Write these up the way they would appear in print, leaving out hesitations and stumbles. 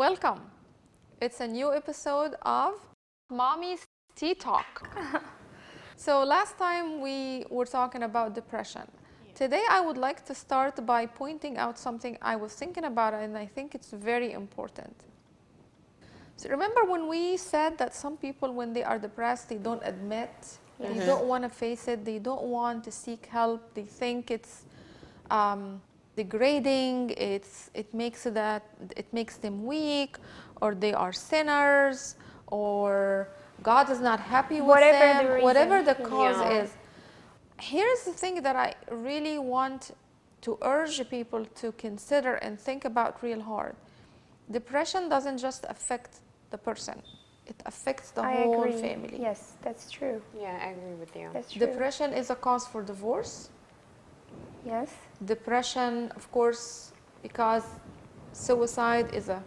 Welcome. It's a new episode of Mommies Tea Talk. So last time we were talking about depression. Today I would like to start by pointing out something I was thinking about and I think it's very important. So remember when we said that some people when they are depressed, they don't admit, they don't want to face it, they don't want to seek help, they think it's degrading, it makes them weak, or they are sinners, or God is not happy with them, whatever the cause is. Here's the thing that I really want to urge people to consider and think about real hard. Depression doesn't just affect the person, it affects the whole family. Yes, that's true. Yeah, I agree with you. That's true. Depression is a cause for divorce. Yes. Depression, of course, because suicide is a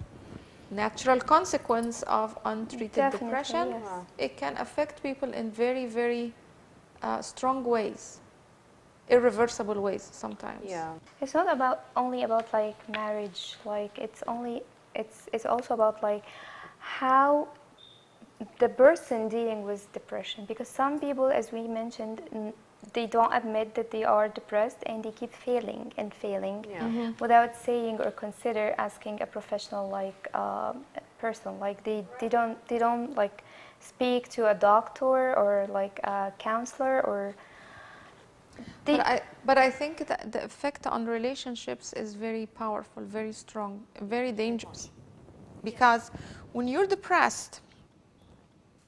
natural consequence of untreated Definitely, depression. yes. It can affect people in very, very strong ways, irreversible ways sometimes. Yeah. It's not only about like marriage. Like it's also about like how the person dealing with depression. Because some people, as we mentioned, they don't admit that they are depressed and they keep failing without saying or consider asking a professional like person. Like they don't like speak to a doctor or like a counselor or. But I think that the effect on relationships is very powerful, very strong, very dangerous. Because when you're depressed,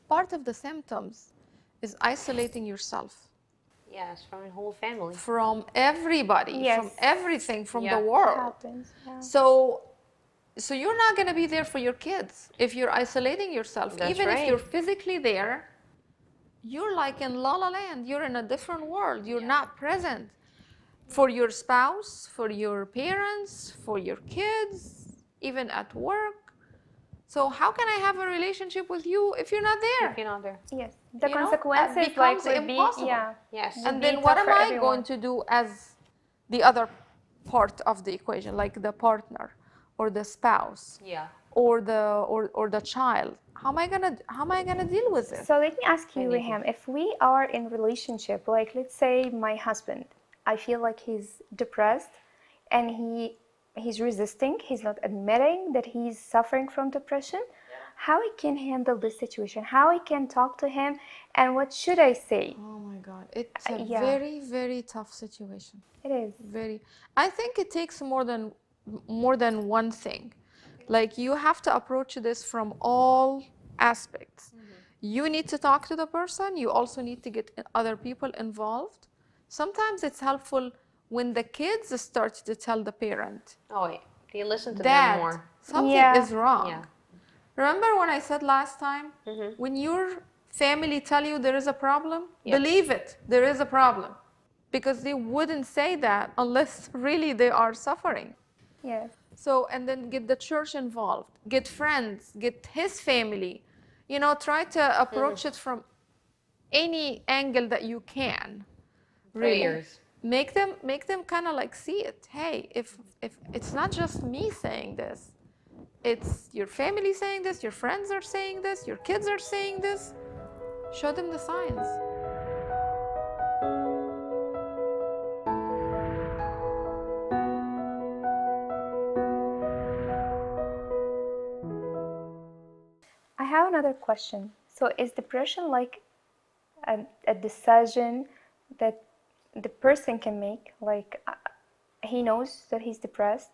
part of the symptoms is isolating yourself. Yes, from the whole family. From everybody, from everything, from the world. Happens, yeah. So you're not going to be there for your kids if you're isolating yourself. That's Even right. if you're physically there, you're like in la la land. You're in a different world. You're not present for your spouse, for your parents, for your kids, even at work. So how can I have a relationship with you if you're not there? If you're not there. Yes, the You know, consequences it becomes like would impossible. be Yes. And would then be what tough am for I everyone. going to do as the other part of the equation, like the partner or the spouse Yeah. or the child? How am I gonna deal with this? So let me ask you, Anything. Reham, if we are in relationship, like let's say my husband, I feel like he's depressed and he's resisting, he's not admitting that he's suffering from depression. How I can handle this situation? How I can talk to him, and what should I say? Oh my God, it's a Yeah. very, very tough situation. It is. I think it takes more than one thing. Like you have to approach this from all aspects. You need to talk to the person. You also need to get other people involved. Sometimes it's helpful when the kids start to tell the parent, Oh, wait. Do you listen to them Dad, more? something is wrong. Yeah. Remember when I said last time, when your family tell you there is a problem, believe it, there is a problem. Because they wouldn't say that unless really they are suffering. Yes. So, and then get the church involved, get friends, get his family. You know, try to approach it from any angle that you can. Really. Prayers. Make them kind of like see it. Hey, if it's not just me saying this, it's your family saying this, your friends are saying this, your kids are saying this. Show them the signs. I have another question. So is depression like a decision that the person can make? Like he knows that he's depressed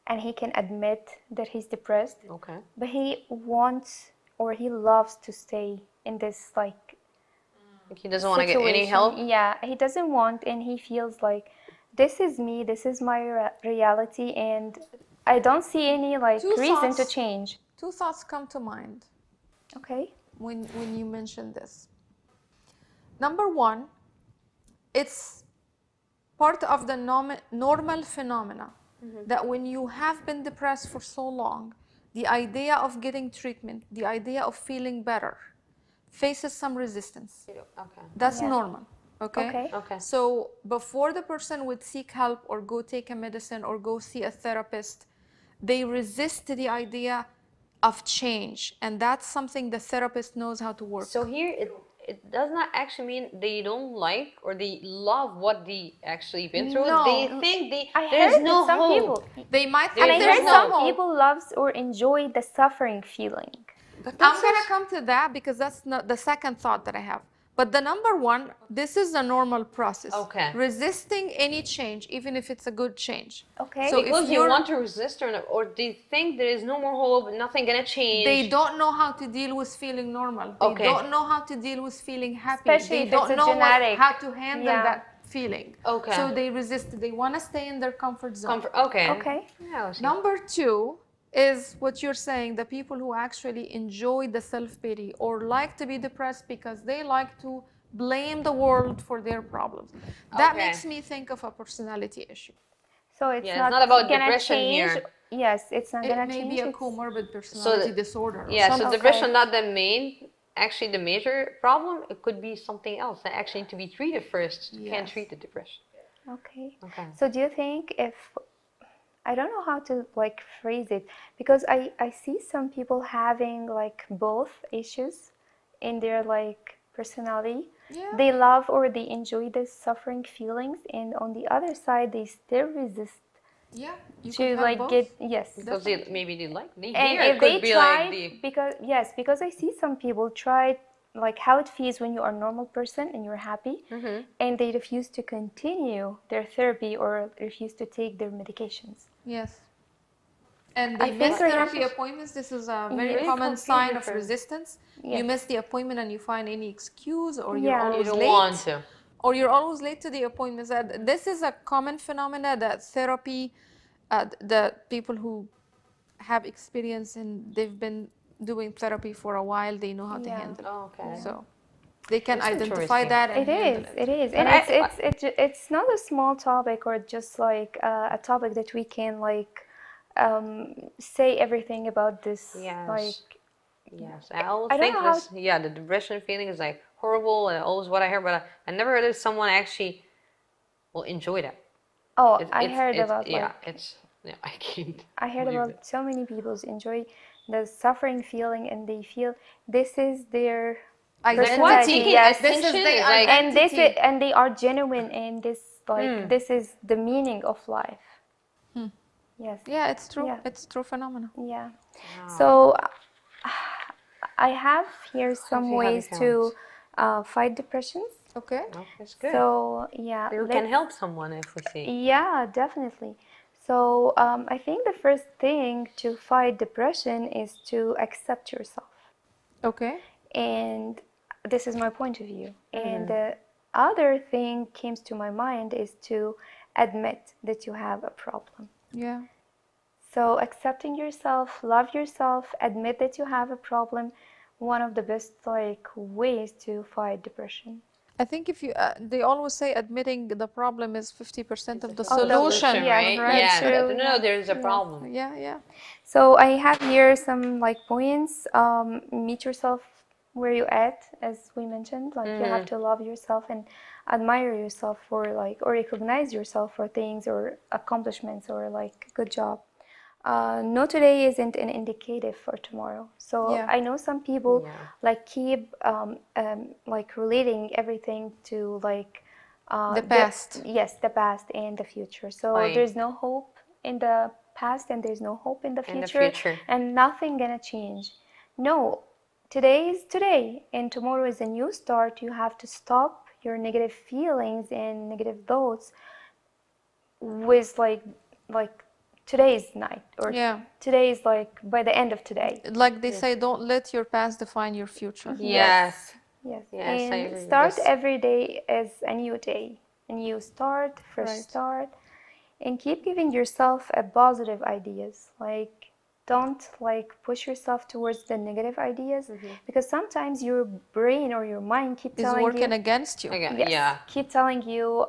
and he can admit that he's depressed, Okay. but he wants or he loves to stay in this like He doesn't want to get any help. Yeah, he doesn't want, and he feels like this is me, this is my reality, and I don't see any like reason to change. Two thoughts come to mind Okay. when you mention this. Number one, it's part of the normal phenomena that when you have been depressed for so long, the idea of getting treatment, the idea of feeling better, faces some resistance. Okay. That's Yeah. normal. Okay? Okay. So before the person would seek help or go take a medicine or go see a therapist, they resist the idea of change, and that's something the therapist knows how to work. So here it does not actually mean they don't like or they love what they actually been through. No. They think There's no some hope. people, They might and think I there's heard no some hope. people loves or enjoy the suffering feeling. But I'm gonna come to that because that's not the second thought that I have. But the number one, this is a normal process. Okay. Resisting any change, even if it's a good change. Okay. So because if you want to resist or they think there is no more hope, nothing gonna change. they don't know how to deal with feeling normal. They Okay. don't know how to deal with feeling happy. Especially they if don't it's a know genetic. how to handle Yeah. that feeling. Okay. So they resist. They want to stay in their comfort zone. Okay. Okay. Yeah, I see. Number two is what you're saying, the people who actually enjoy the self-pity or like to be depressed because they like to blame the world for their problems. That Okay. makes me think of a personality issue. So it's Yeah, it's not about gonna depression change. here. Yes, it's not It gonna may change. be a It's- comorbid personality disorder. Or Yeah, so something. depression not the main, actually the major problem. It could be something else that actually need to be treated first. You can't Yes. treat the depression. Okay. Okay. So do you think if I don't know how to like phrase it because I see some people having like both issues in their like personality. Yeah. They love or they enjoy the suffering feelings, and on the other side they still resist Yeah, you to could have like both. get yes. Because maybe they like they And hear if it they could be try, like because I see some people try like how it feels when you are a normal person and you're happy, and they refuse to continue their therapy or refuse to take their medications. Yes. And I they think miss I therapy have- appointments. This is a very Yes. common Really sign of different. resistance. Yes. You miss the appointment and you find any excuse, or you're Yeah. you always don't late. want to. Or you're always late to the appointments. This is a common phenomena that therapy, the people who have experience and they've been doing therapy for a while, they know how to Yeah. handle it. Oh, okay. So they can That's identify interesting. that and handle It is, and I- it's not a small topic or just like a topic that we can like say everything about this. Yes. Like Yes, I always I don't think know how- this. Yeah, the depression feeling is like horrible, and always what I hear, but I never heard of someone actually will enjoy that. oh, It's- I it's- heard it's- about yeah, like it's yeah, I can't. I heard believe about it. so many people enjoy the suffering feeling, and they feel this is their personality. Seeking Yes, attention the is like and this identity. and they are genuine, and this like this is the meaning of life. Yes. Yeah, it's true. Yeah. It's true phenomena. Yeah. So I have here some you have ways it to fight depression. Okay. oh, that's good. So yeah, You can help someone if we see. yeah, definitely. So I think the first thing to fight depression is to accept yourself. Okay. And this is my point of view. And the other thing came to my mind is to admit that you have a problem. Yeah. So accepting yourself, love yourself, admit that you have a problem, one of the best like ways to fight depression. I think if you, they always say admitting the problem is 50% of the solution, solution, yes, right? Yeah, true, but no, there's a problem. Yeah, yeah. So I have here some like points. Meet yourself where you at, as we mentioned. Like you have to love yourself and admire yourself for like, or recognize yourself for things or accomplishments or like good job. No, today isn't an indicative for tomorrow. So Yeah. I know some people Yeah. like keep like relating everything to like The past. yes, the past and the future. So Right. there's no hope in the past and there's no hope in the In the future, future. and nothing gonna change. No, today is today and tomorrow is a new start. You have to stop your negative feelings and negative thoughts with like today's night or Yeah. today's like by the end of today. Like they say, don't let your past define your future. Yes. Yes, Yes, I agree and with start this. every day as a new day, a new start, fresh Right. start, and keep giving yourself a positive ideas. Like don't like push yourself towards the negative ideas because sometimes your brain or your mind keep Is telling working you against you. Again, yes, yeah. keep telling you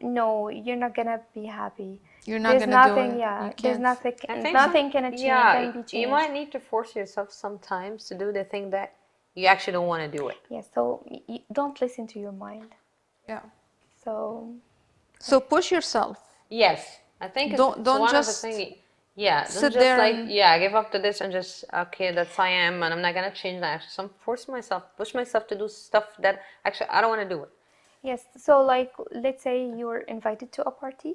no, you're not gonna be happy. You're not There's gonna nothing, do it. yeah. You There's can't. nothing. I think Nothing can change. Can be changed. you might need to force yourself sometimes to do the thing that you actually don't want to do it. Yeah. So don't listen to your mind. Yeah. So So push yourself. Yes, I think Don't it's one just- of the things. Yeah, don't sit just there like, and yeah, give up to this and just, okay, that's I am, and I'm not gonna change that. Actually, some force myself, push myself to do stuff that actually I don't want to do it. Yes, so like let's say you're invited to a party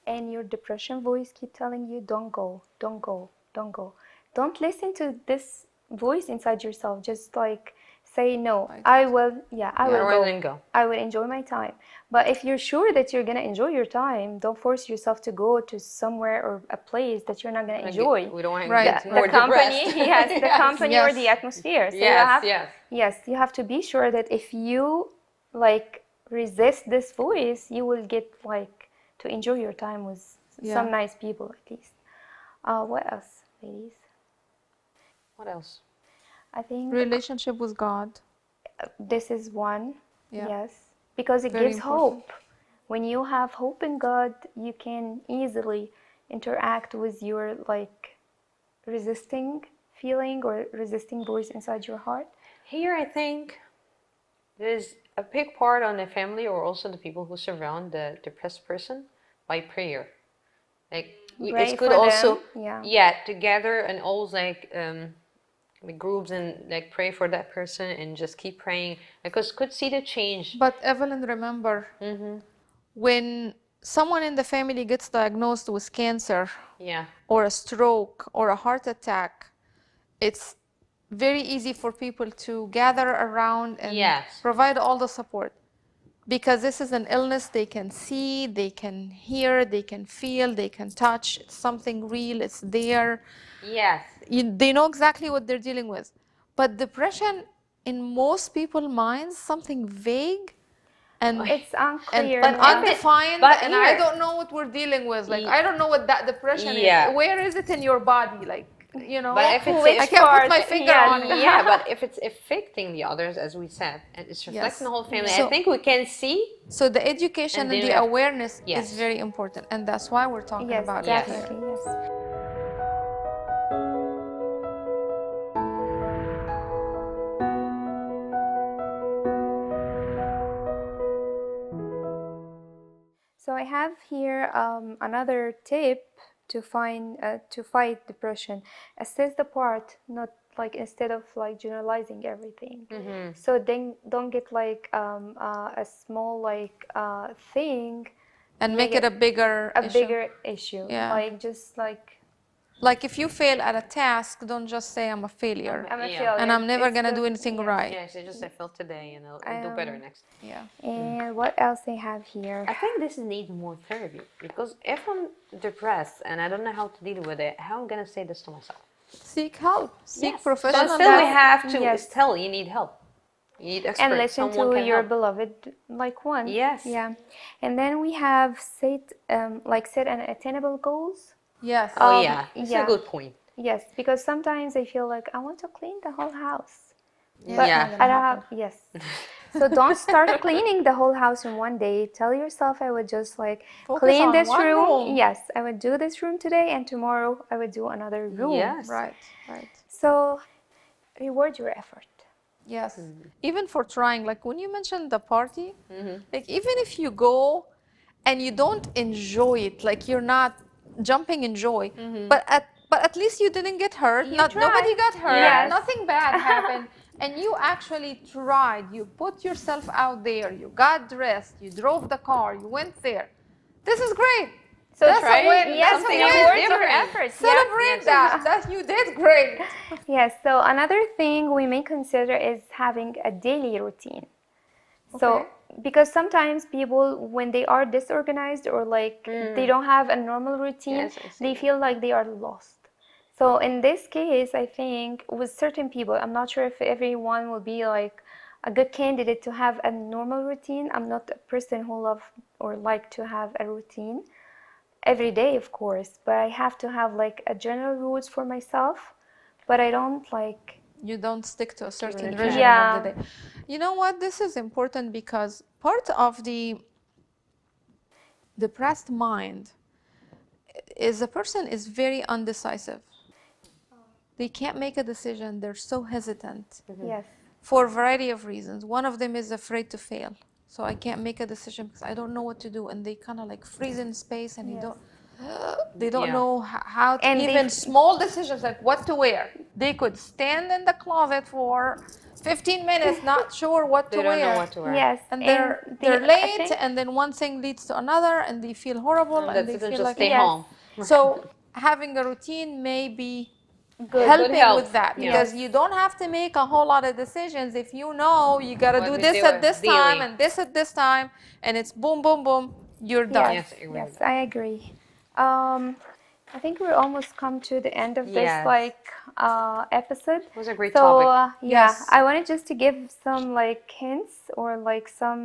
and your depression voice keep telling you don't go, don't go, don't go. Don't listen to this voice inside yourself. Just like say no, Right. I will, yeah, I Yeah. will Rather go. than go. I will enjoy my time. But if you're sure that you're gonna enjoy your time, don't force yourself to go to somewhere or a place that you're not gonna enjoy. We don't want to Right, get The more company, depressed. yes, the Yes, company or yes. the atmosphere. So you Yes, have, yes. yes, you have to be sure that if you like resist this voice, you will get like to enjoy your time with Yeah. some nice people at least. What else, ladies? What else? I think Relationship with God. this is one, Yeah. yes, because it Very gives important. hope. When you have hope in God, you can easily interact with your like resisting feeling or resisting voice inside your heart. Here, I think there's a big part on the family or also the people who surround the depressed person by prayer. Like, Pray it's good for also, them, yeah, together and always like groups and like pray for that person and just keep praying because could see the change. But Evelyn, remember, when someone in the family gets diagnosed with cancer Yeah, or a stroke or a heart attack, it's very easy for people to gather around and Yes. provide all the support. Because this is an illness they can see, they can hear, they can feel, they can touch. It's something real, it's there. yes, They know exactly what they're dealing with. But depression, in most people's minds, something vague and It's unclear. and You have undefined, but and I here- don't know what we're dealing with. Like, Ye- I don't know what that depression Yeah. is. Where is it in your body? Like, you know, But if it's Which I can't put my part? finger Yes. on it. yeah, but if it's affecting the others, as we said, and it's reflecting Yes. the whole family, So- I think we can see. So the education And and then the we have- awareness Yes. is very important, and that's why we're talking Yes, about Yes. it here. definitely, yes. So I have here another tip to fight depression. Assess the part, not like instead of like generalizing everything. So then don't get like a small like thing And make it a bigger issue. bigger issue. Yeah. Like just Like if you fail at a task, don't just say I'm a failure. I'm a Yeah. failure. And I'm never It's gonna do the- anything yes. right. Yes, I just I felt today, and I'll do better next. Yeah. And what else they have here? I think this needs more therapy because if I'm depressed and I don't know how to deal with it, how am I gonna say this to myself? Seek help. Seek Yes. professional But still, we help. have to Yes. still you need help. You need experts. And listen Someone to can your help. beloved like one. Yes. Yeah. And then we have set an attainable goals. Yes. Oh yeah, it's yeah. a good point. Yes, because sometimes I feel like I want to clean the whole house. Yeah, But it's not Yeah. gonna I don't happen. have, yes. So don't start cleaning the whole house in one day. Tell yourself I would just like Focus clean on this one room. Yes, I would do this room today and tomorrow I would do another room. Yes. Right. Right. So reward your effort. Yes. Even for trying, like when you mentioned the party, like even if you go and you don't enjoy it, like you're not jumping in joy, but at least you didn't get hurt. Nobody tried. got hurt. Yes. Nothing bad happened. And you actually tried. You put yourself out there. You got dressed. You drove the car. You went there. This is great. So That's try a win. Yes, That's a something win. else reward your different. efforts. Celebrate that you did great. Yes, so another thing we may consider is having a daily routine. So, Okay. because sometimes people, when they are disorganized or like they don't have a normal routine, Yes, I see they that. feel like they are lost. So, in this case, I think with certain people, I'm not sure if everyone will be like a good candidate to have a normal routine. I'm not a person who love or like to have a routine every day, of course, but I have to have like a general rules for myself, but I don't like You don't stick to a certain routine. regimen Yeah. of the day. You know what? This is important because part of the depressed mind is a person is very undecisive. They can't make a decision. They're so hesitant yes. for a variety of reasons. One of them is afraid to fail. So I can't make a decision because I don't know what to do. And they kind of like freeze in space and you Yes. don't. They don't Yeah. know how to, And they even f- small decisions like what to wear. They could stand in the closet for 15 minutes, not sure what They to don't know wear. what to wear. Yes, And and they're I late, think and then one thing leads to another, and they feel horrible, And and that's they it, feel just like stay yes, home. so having a routine may be good. Could helping help. with that, Yeah. because you don't have to make a whole lot of decisions if you know you got to What do we this do at this time daily. and this at this time, and it's boom, boom, boom, you're done. Yes, Yes, I agree yes, with that. I agree. I think we're almost come to the end of this Yes. episode. It was a great So topic. yeah, Yes. I wanted just to give some like hints or like some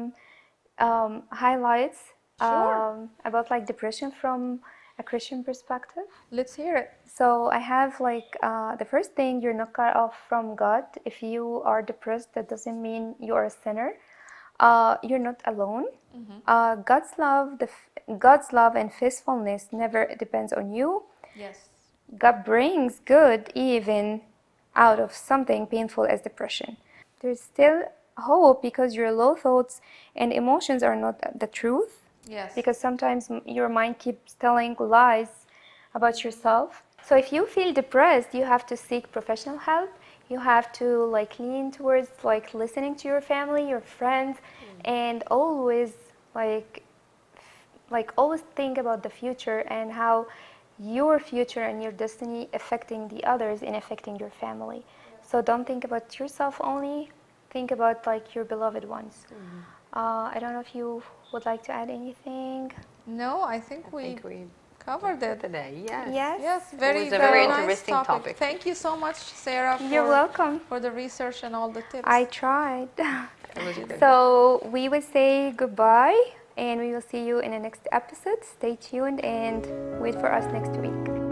highlights Sure. about like depression from a Christian perspective. Let's hear it. So I have like the first thing, you're not cut off from God. If you are depressed, that doesn't mean you are a sinner. You're not alone. God's love and faithfulness never depends on you. Yes. God brings good even out of something painful as depression. There's still hope because your low thoughts and emotions are not the truth. Yes. Because sometimes your mind keeps telling lies about yourself. So if you feel depressed, you have to seek professional help. You have to like lean towards like listening to your family, your friends, and always always think about the future and how your future and your destiny affecting the others and affecting your family. So don't think about yourself only, think about like your beloved ones. I don't know if you would like to add anything. No, I think I we think we covered it. today. Yes. Yes. Yes, very, was a very very nice interesting topic. Thank you so much, Sarah, You're welcome. for the research and all the tips. I tried. It was good. So we will say goodbye and we will see you in the next episode. Stay tuned and wait for us next week.